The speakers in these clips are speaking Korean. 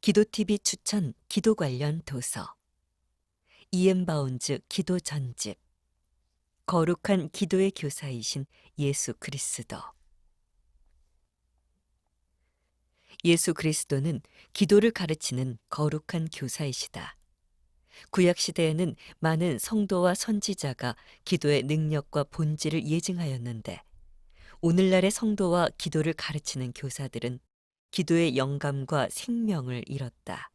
기도TV 추천 기도 관련 도서 이엠 바운즈 기도 전집 거룩한 기도의 교사이신 예수 그리스도. 예수 그리스도는 기도를 가르치는 거룩한 교사이시다. 구약 시대에는 많은 성도와 선지자가 기도의 능력과 본질을 예증하였는데, 오늘날의 성도와 기도를 가르치는 교사들은 기도의 영감과 생명을 잃었다.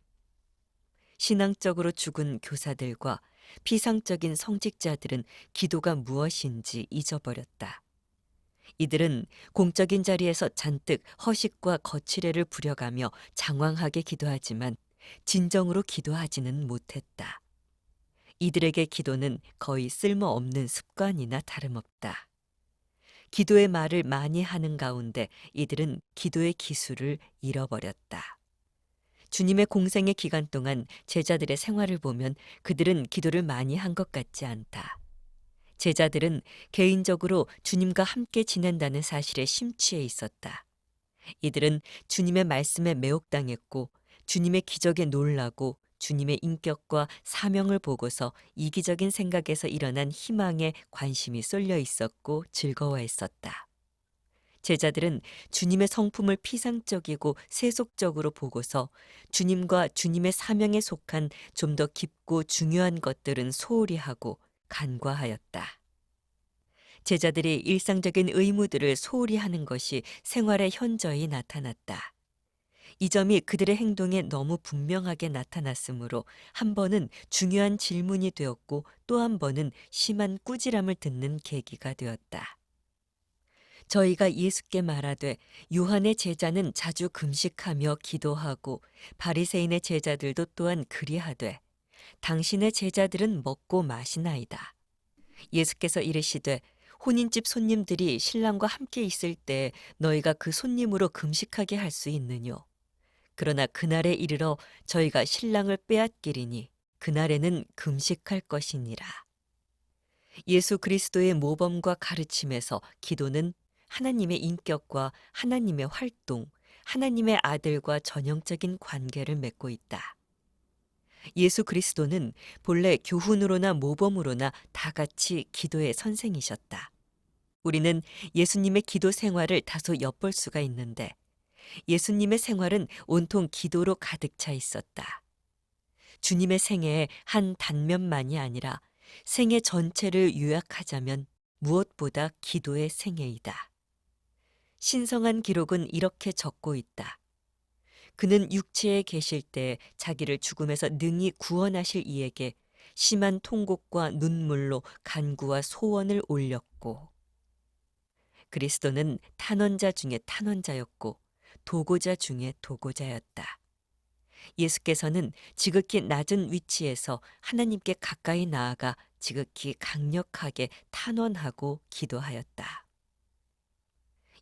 신앙적으로 죽은 교사들과 피상적인 성직자들은 기도가 무엇인지 잊어버렸다. 이들은 공적인 자리에서 잔뜩 허식과 거칠애를 부려가며 장황하게 기도하지만 진정으로 기도하지는 못했다. 이들에게 기도는 거의 쓸모없는 습관이나 다름없다. 기도의 말을 많이 하는 가운데 이들은 기도의 기술을 잃어버렸다. 주님의 공생의 기간 동안 제자들의 생활을 보면 그들은 기도를 많이 한 것 같지 않다. 제자들은 개인적으로 주님과 함께 지낸다는 사실에 심취해 있었다. 이들은 주님의 말씀에 매혹당했고, 주님의 기적에 놀라고, 주님의 인격과 사명을 보고서 이기적인 생각에서 일어난 희망에 관심이 쏠려 있었고 즐거워했었다. 제자들은 주님의 성품을 피상적이고 세속적으로 보고서 주님과 주님의 사명에 속한 좀 더 깊고 중요한 것들은 소홀히 하고 간과하였다. 제자들이 일상적인 의무들을 소홀히 하는 것이 생활의 현저히 나타났다. 이 점이 그들의 행동에 너무 분명하게 나타났으므로 한 번은 중요한 질문이 되었고, 또 한 번은 심한 꾸지람을 듣는 계기가 되었다. 저희가 예수께 말하되 요한의 제자는 자주 금식하며 기도하고 바리새인의 제자들도 또한 그리하되 당신의 제자들은 먹고 마시나이다. 예수께서 이르시되 혼인집 손님들이 신랑과 함께 있을 때 너희가 그 손님으로 금식하게 할 수 있느뇨. 그러나 그날에 이르러 저희가 신랑을 빼앗기리니 그날에는 금식할 것이니라. 예수 그리스도의 모범과 가르침에서 기도는 하나님의 인격과 하나님의 활동, 하나님의 아들과 전형적인 관계를 맺고 있다. 예수 그리스도는 본래 교훈으로나 모범으로나 다 같이 기도의 선생이셨다. 우리는 예수님의 기도 생활을 다소 엿볼 수가 있는데, 예수님의 생활은 온통 기도로 가득 차 있었다. 주님의 생애의 한 단면만이 아니라 생애 전체를 요약하자면 무엇보다 기도의 생애이다. 신성한 기록은 이렇게 적고 있다. 그는 육체에 계실 때 자기를 죽음에서 능히 구원하실 이에게 심한 통곡과 눈물로 간구와 소원을 올렸고, 그리스도는 탄원자 중에 탄원자였고 도고자 중에 도고자였다. 예수께서는 지극히 낮은 위치에서 하나님께 가까이 나아가 지극히 강력하게 탄원하고 기도하였다.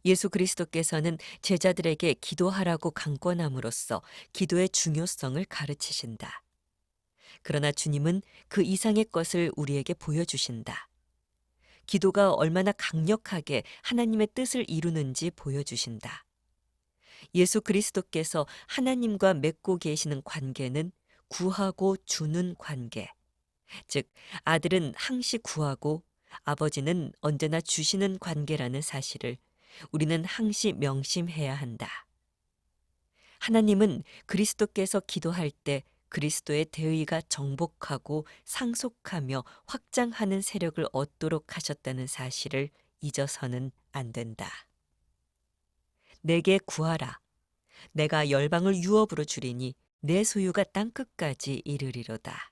예수 그리스도께서는 제자들에게 기도하라고 강권함으로써 기도의 중요성을 가르치신다. 그러나 주님은 그 이상의 것을 우리에게 보여주신다. 기도가 얼마나 강력하게 하나님의 뜻을 이루는지 보여주신다. 예수 그리스도께서 하나님과 맺고 계시는 관계는 구하고 주는 관계, 즉 아들은 항시 구하고 아버지는 언제나 주시는 관계라는 사실을 우리는 항시 명심해야 한다. 하나님은 그리스도께서 기도할 때 그리스도의 대의가 정복하고 상속하며 확장하는 세력을 얻도록 하셨다는 사실을 잊어서는 안 된다. 내게 구하라. 내가 열방을 유업으로 주리니 내 소유가 땅끝까지 이르리로다.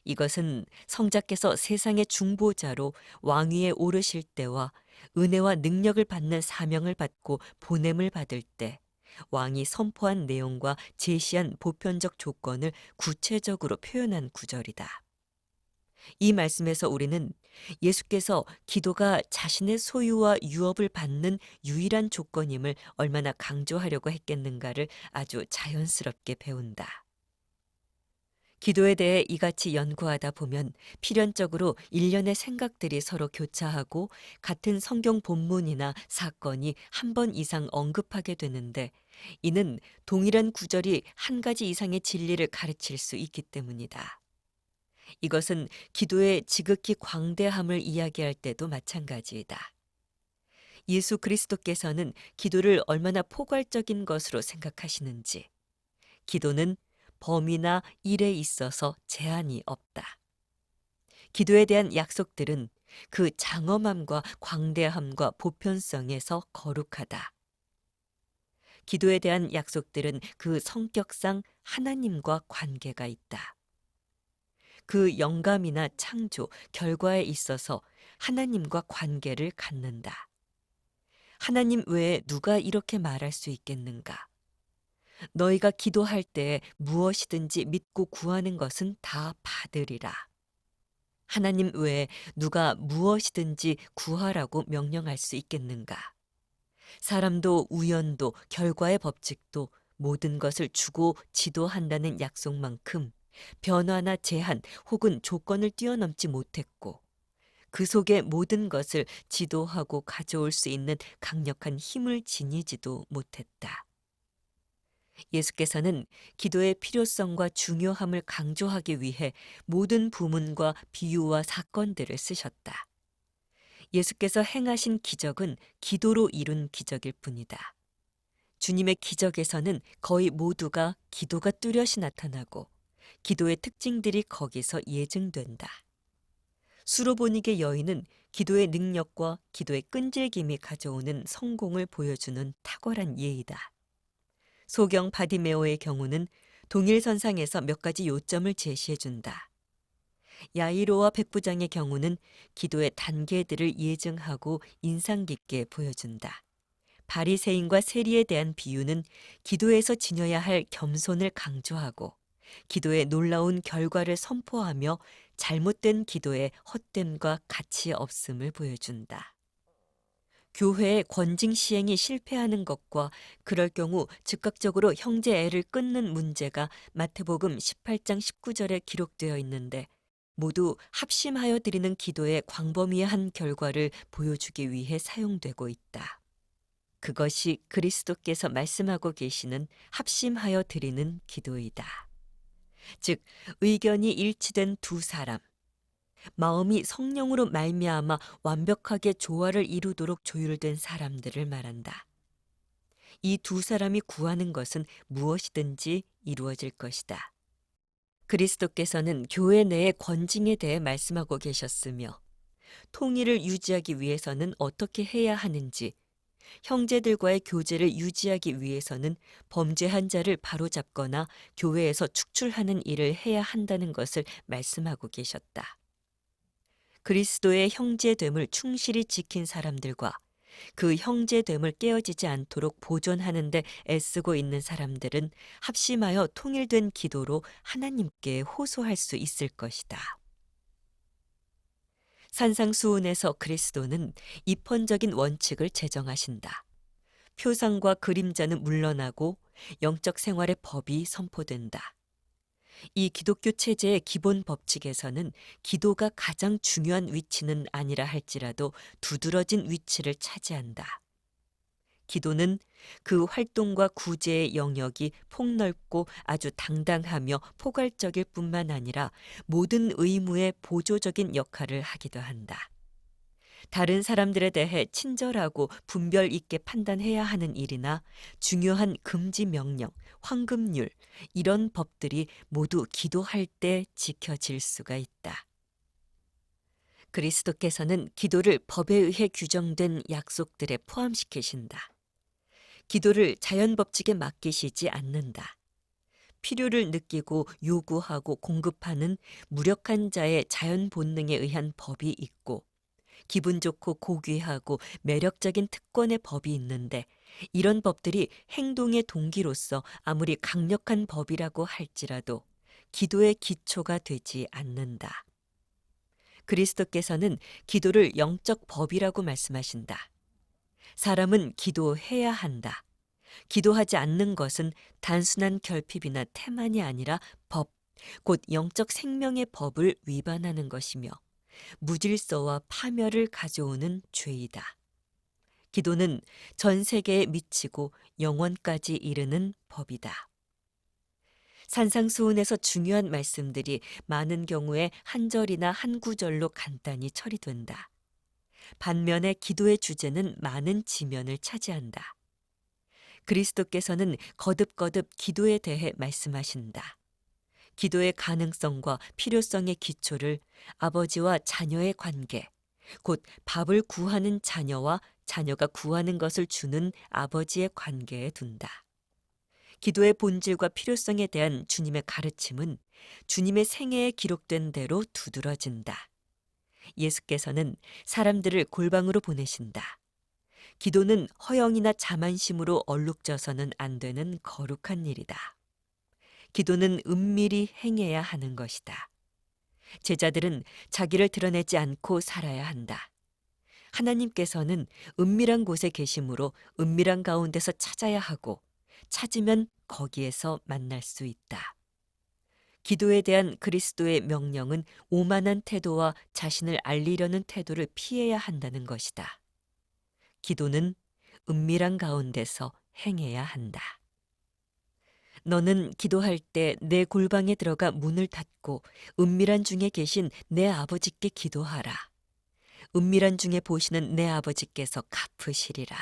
이것은 성자께서 세상의 중보자로 왕위에 오르실 때와 은혜와 능력을 받는 사명을 받고 보냄을 받을 때 왕이 선포한 내용과 제시한 보편적 조건을 구체적으로 표현한 구절이다. 이 말씀에서 우리는 예수께서 기도가 자신의 소유와 유업을 받는 유일한 조건임을 얼마나 강조하려고 했겠는가를 아주 자연스럽게 배운다. 기도에 대해 이같이 연구하다 보면 필연적으로 일련의 생각들이 서로 교차하고 같은 성경 본문이나 사건이 한 번 이상 언급하게 되는데, 이는 동일한 구절이 한 가지 이상의 진리를 가르칠 수 있기 때문이다. 이것은 기도의 지극히 광대함을 이야기할 때도 마찬가지이다. 예수 그리스도께서는 기도를 얼마나 포괄적인 것으로 생각하시는지, 기도는 범위나 일에 있어서 제한이 없다. 기도에 대한 약속들은 그 장엄함과 광대함과 보편성에서 거룩하다. 기도에 대한 약속들은 그 성격상 하나님과 관계가 있다. 그 영감이나 창조, 결과에 있어서 하나님과 관계를 갖는다. 하나님 외에 누가 이렇게 말할 수 있겠는가? 너희가 기도할 때 무엇이든지 믿고 구하는 것은 다 받으리라. 하나님 외에 누가 무엇이든지 구하라고 명령할 수 있겠는가? 사람도 우연도 결과의 법칙도 모든 것을 주고 지도한다는 약속만큼 변화나 제한 혹은 조건을 뛰어넘지 못했고, 그 속에 모든 것을 지도하고 가져올 수 있는 강력한 힘을 지니지도 못했다. 예수께서는 기도의 필요성과 중요함을 강조하기 위해 모든 부문과 비유와 사건들을 쓰셨다. 예수께서 행하신 기적은 기도로 이룬 기적일 뿐이다. 주님의 기적에서는 거의 모두가 기도가 뚜렷이 나타나고 기도의 특징들이 거기서 예증된다. 수로보니게 여인은 기도의 능력과 기도의 끈질김이 가져오는 성공을 보여주는 탁월한 예이다. 소경 바디메오의 경우는 동일선상에서 몇 가지 요점을 제시해 준다. 야이로와 백부장의 경우는 기도의 단계들을 예증하고 인상 깊게 보여준다. 바리새인과 세리에 대한 비유는 기도에서 지녀야 할 겸손을 강조하고 기도의 놀라운 결과를 선포하며 잘못된 기도의 헛됨과 가치 없음을 보여준다. 교회의 권징 시행이 실패하는 것과 그럴 경우 즉각적으로 형제 애를 끊는 문제가 마태복음 18장 19절에 기록되어 있는데, 모두 합심하여 드리는 기도의 광범위한 결과를 보여주기 위해 사용되고 있다. 그것이 그리스도께서 말씀하고 계시는 합심하여 드리는 기도이다. 즉, 의견이 일치된 두 사람, 마음이 성령으로 말미암아 완벽하게 조화를 이루도록 조율된 사람들을 말한다. 이 두 사람이 구하는 것은 무엇이든지 이루어질 것이다. 그리스도께서는 교회 내의 권징에 대해 말씀하고 계셨으며, 통일을 유지하기 위해서는 어떻게 해야 하는지, 형제들과의 교제를 유지하기 위해서는 범죄한 자를 바로잡거나 교회에서 축출하는 일을 해야 한다는 것을 말씀하고 계셨다. 그리스도의 형제됨을 충실히 지킨 사람들과 그 형제됨을 깨어지지 않도록 보존하는 데 애쓰고 있는 사람들은 합심하여 통일된 기도로 하나님께 호소할 수 있을 것이다. 산상수훈에서 그리스도는 입헌적인 원칙을 제정하신다. 표상과 그림자는 물러나고 영적 생활의 법이 선포된다. 이 기독교 체제의 기본 법칙에서는 기도가 가장 중요한 위치는 아니라 할지라도 두드러진 위치를 차지한다. 기도는 그 활동과 구제의 영역이 폭넓고 아주 당당하며 포괄적일 뿐만 아니라 모든 의무의 보조적인 역할을 하기도 한다. 다른 사람들에 대해 친절하고 분별 있게 판단해야 하는 일이나 중요한 금지 명령, 황금률, 이런 법들이 모두 기도할 때 지켜질 수가 있다. 그리스도께서는 기도를 법에 의해 규정된 약속들에 포함시키신다. 기도를 자연 법칙에 맡기시지 않는다. 필요를 느끼고 요구하고 공급하는 무력한 자의 자연 본능에 의한 법이 있고, 기분 좋고 고귀하고 매력적인 특권의 법이 있는데, 이런 법들이 행동의 동기로서 아무리 강력한 법이라고 할지라도 기도의 기초가 되지 않는다. 그리스도께서는 기도를 영적 법이라고 말씀하신다. 사람은 기도해야 한다. 기도하지 않는 것은 단순한 결핍이나 태만이 아니라 법, 곧 영적 생명의 법을 위반하는 것이며 무질서와 파멸을 가져오는 죄이다. 기도는 전 세계에 미치고 영원까지 이르는 법이다. 산상수훈에서 중요한 말씀들이 많은 경우에 한 절이나 한 구절로 간단히 처리된다. 반면에 기도의 주제는 많은 지면을 차지한다. 그리스도께서는 거듭거듭 기도에 대해 말씀하신다. 기도의 가능성과 필요성의 기초를 아버지와 자녀의 관계, 곧 밥을 구하는 자녀와 자녀가 구하는 것을 주는 아버지의 관계에 둔다. 기도의 본질과 필요성에 대한 주님의 가르침은 주님의 생애에 기록된 대로 두드러진다. 예수께서는 사람들을 골방으로 보내신다. 기도는 허영이나 자만심으로 얼룩져서는 안 되는 거룩한 일이다. 기도는 은밀히 행해야 하는 것이다. 제자들은 자기를 드러내지 않고 살아야 한다. 하나님께서는 은밀한 곳에 계심으로 은밀한 가운데서 찾아야 하고 찾으면 거기에서 만날 수 있다. 기도에 대한 그리스도의 명령은 오만한 태도와 자신을 알리려는 태도를 피해야 한다는 것이다. 기도는 은밀한 가운데서 행해야 한다. 너는 기도할 때 내 골방에 들어가 문을 닫고 은밀한 중에 계신 내 아버지께 기도하라. 은밀한 중에 보시는 내 아버지께서 갚으시리라.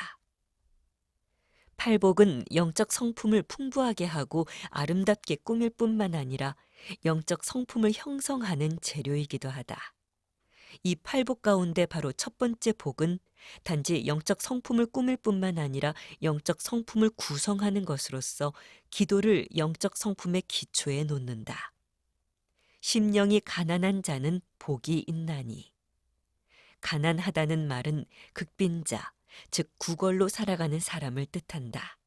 팔복은 영적 성품을 풍부하게 하고 아름답게 꾸밀 뿐만 아니라 영적 성품을 형성하는 재료이기도 하다. 이 팔복 가운데 바로 첫 번째 복은 단지 영적 성품을 꾸밀 뿐만 아니라 영적 성품을 구성하는 것으로서 기도를 영적 성품의 기초에 놓는다. 심령이 가난한 자는 복이 있나니. 가난하다는 말은 극빈자, 즉 구걸로 살아가는 사람을 뜻한다.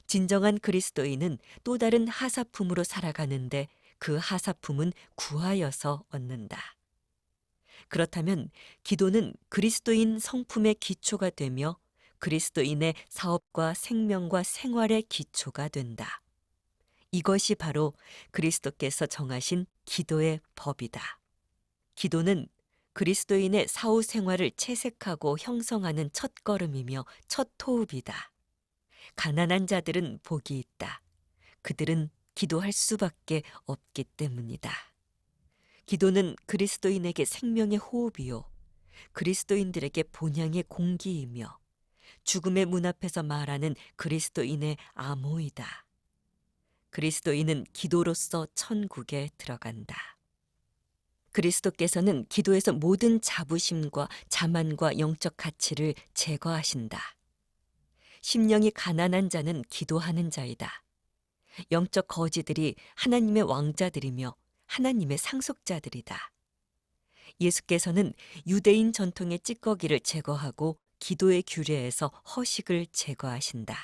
진정한 그리스도인은 또 다른 하사품으로 살아가는데 그 하사품은 구하여서 얻는다. 그렇다면 기도는 그리스도인 성품의 기초가 되며 그리스도인의 사업과 생명과 생활의 기초가 된다. 이것이 바로 그리스도께서 정하신 기도의 법이다. 기도는 그리스도인의 사후 생활을 채색하고 형성하는 첫걸음이며 첫 호흡이다. 가난한 자들은 복이 있다. 그들은 기도할 수밖에 없기 때문이다. 기도는 그리스도인에게 생명의 호흡이요. 그리스도인들에게 본향의 공기이며 죽음의 문 앞에서 말하는 그리스도인의 암호이다. 그리스도인은 기도로서 천국에 들어간다. 그리스도께서는 기도에서 모든 자부심과 자만과 영적 가치를 제거하신다. 심령이 가난한 자는 기도하는 자이다. 영적 거지들이 하나님의 왕자들이며 하나님의 상속자들이다. 예수께서는 유대인 전통의 찌꺼기를 제거하고 기도의 규례에서 허식을 제거하신다.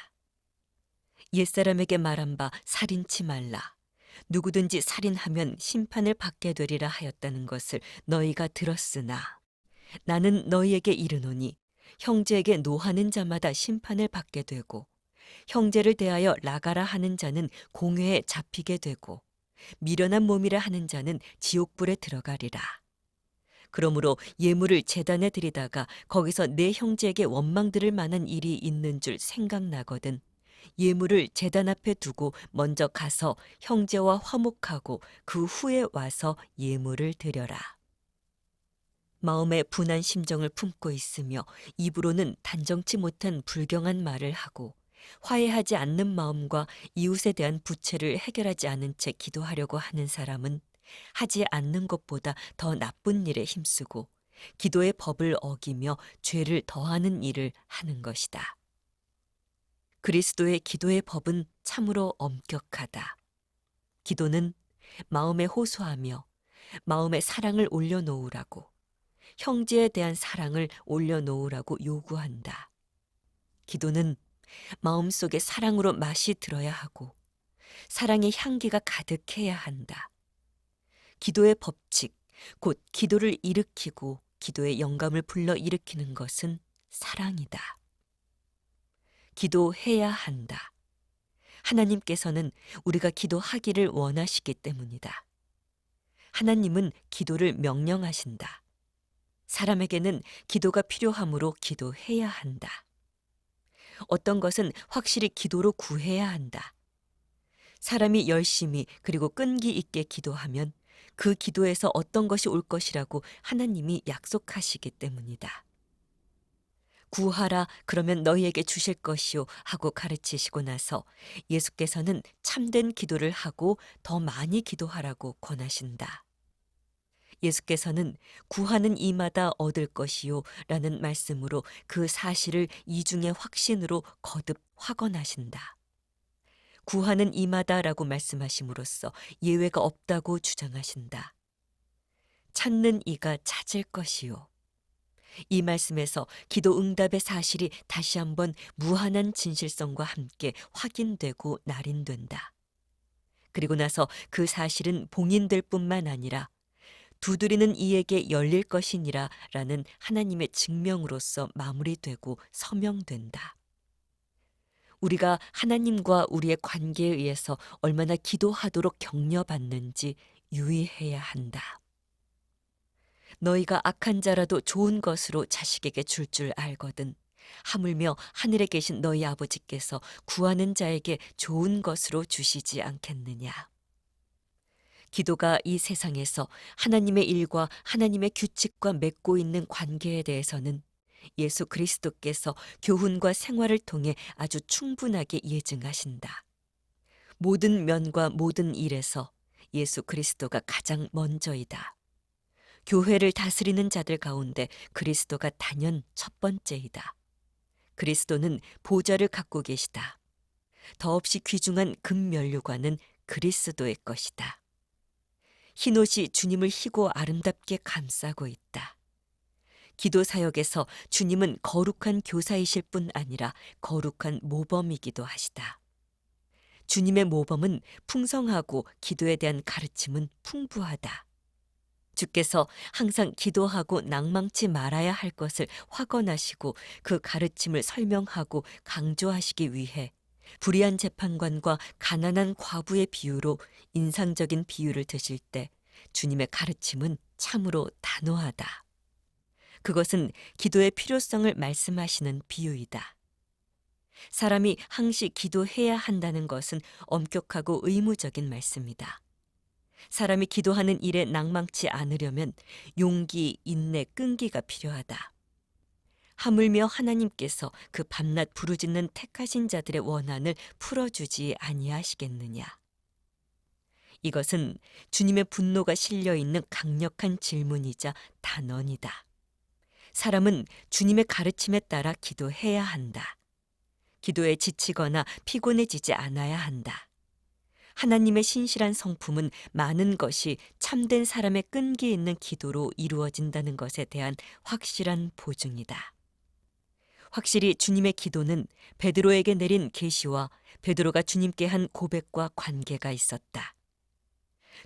옛사람에게 말한 바 살인치 말라. 누구든지 살인하면 심판을 받게 되리라 하였다는 것을 너희가 들었으나 나는 너희에게 이르노니 형제에게 노하는 자마다 심판을 받게 되고 형제를 대하여 나가라 하는 자는 공회에 잡히게 되고 미련한 몸이라 하는 자는 지옥불에 들어가리라. 그러므로 예물을 제단에 드리다가 거기서 내 형제에게 원망 들을 만한 일이 있는 줄 생각나거든 예물을 제단 앞에 두고 먼저 가서 형제와 화목하고 그 후에 와서 예물을 드려라. 마음에 분한 심정을 품고 있으며 입으로는 단정치 못한 불경한 말을 하고 화해하지 않는 마음과 이웃에 대한 부채를 해결하지 않은 채 기도하려고 하는 사람은 하지 않는 것보다 더 나쁜 일에 힘쓰고 기도의 법을 어기며 죄를 더하는 일을 하는 것이다. 그리스도의 기도의 법은 참으로 엄격하다. 기도는 마음에 호소하며 마음에 사랑을 올려놓으라고 형제에 대한 사랑을 올려놓으라고 요구한다. 기도는 마음속에 사랑으로 맛이 들어야 하고 사랑의 향기가 가득해야 한다. 기도의 법칙, 곧 기도를 일으키고 기도의 영감을 불러일으키는 것은 사랑이다. 기도해야 한다. 하나님께서는 우리가 기도하기를 원하시기 때문이다. 하나님은 기도를 명령하신다. 사람에게는 기도가 필요하므로 기도해야 한다. 어떤 것은 확실히 기도로 구해야 한다. 사람이 열심히 그리고 끈기 있게 기도하면 그 기도에서 어떤 것이 올 것이라고 하나님이 약속하시기 때문이다. 구하라 그러면 너희에게 주실 것이요 하고 가르치시고 나서 예수께서는 참된 기도를 하고 더 많이 기도하라고 권하신다. 예수께서는 구하는 이마다 얻을 것이요 라는 말씀으로 그 사실을 이중의 확신으로 거듭 확언하신다. 구하는 이마다라고 말씀하심으로써 예외가 없다고 주장하신다. 찾는 이가 찾을 것이요. 이 말씀에서 기도 응답의 사실이 다시 한번 무한한 진실성과 함께 확인되고 날인된다. 그리고 나서 그 사실은 봉인될 뿐만 아니라 두드리는 이에게 열릴 것이니라 라는 하나님의 증명으로서 마무리되고 서명된다. 우리가 하나님과 우리의 관계에 의해서 얼마나 기도하도록 격려받는지 유의해야 한다. 너희가 악한 자라도 좋은 것으로 자식에게 줄 줄 알거든. 하물며 하늘에 계신 너희 아버지께서 구하는 자에게 좋은 것으로 주시지 않겠느냐. 기도가 이 세상에서 하나님의 일과 하나님의 규칙과 맺고 있는 관계에 대해서는 예수 그리스도께서 교훈과 생활을 통해 아주 충분하게 예증하신다. 모든 면과 모든 일에서 예수 그리스도가 가장 먼저이다. 교회를 다스리는 자들 가운데 그리스도가 단연 첫 번째이다. 그리스도는 보좌를 갖고 계시다. 더없이 귀중한 금면류관은 그리스도의 것이다. 흰옷이 주님을 희고 아름답게 감싸고 있다. 기도 사역에서 주님은 거룩한 교사이실 뿐 아니라 거룩한 모범이기도 하시다. 주님의 모범은 풍성하고 기도에 대한 가르침은 풍부하다. 주께서 항상 기도하고 낭망치 말아야 할 것을 확언하시고 그 가르침을 설명하고 강조하시기 위해 불의한 재판관과 가난한 과부의 비유로 인상적인 비유를 드실 때 주님의 가르침은 참으로 단호하다. 그것은 기도의 필요성을 말씀하시는 비유이다. 사람이 항시 기도해야 한다는 것은 엄격하고 의무적인 말씀이다. 사람이 기도하는 일에 낭망치 않으려면 용기, 인내, 끈기가 필요하다. 하물며 하나님께서 그 밤낮 부르짖는 택하신 자들의 원한을 풀어주지 아니하시겠느냐. 이것은 주님의 분노가 실려 있는 강력한 질문이자 단언이다. 사람은 주님의 가르침에 따라 기도해야 한다. 기도에 지치거나 피곤해지지 않아야 한다. 하나님의 신실한 성품은 많은 것이 참된 사람의 끈기 있는 기도로 이루어진다는 것에 대한 확실한 보증이다. 확실히 주님의 기도는 베드로에게 내린 계시와 베드로가 주님께 한 고백과 관계가 있었다.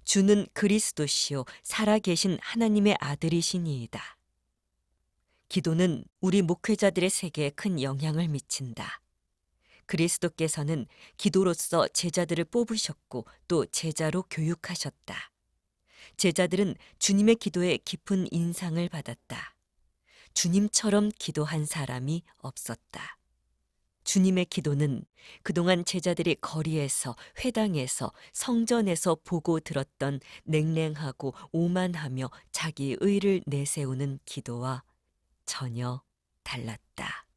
주는 그리스도시요 살아계신 하나님의 아들이시니이다. 기도는 우리 목회자들의 세계에 큰 영향을 미친다. 그리스도께서는 기도로서 제자들을 뽑으셨고 또 제자로 교육하셨다. 제자들은 주님의 기도에 깊은 인상을 받았다. 주님처럼 기도한 사람이 없었다. 주님의 기도는 그동안 제자들이 거리에서, 회당에서, 성전에서 보고 들었던 냉랭하고 오만하며 자기 의를 내세우는 기도와 전혀 달랐다.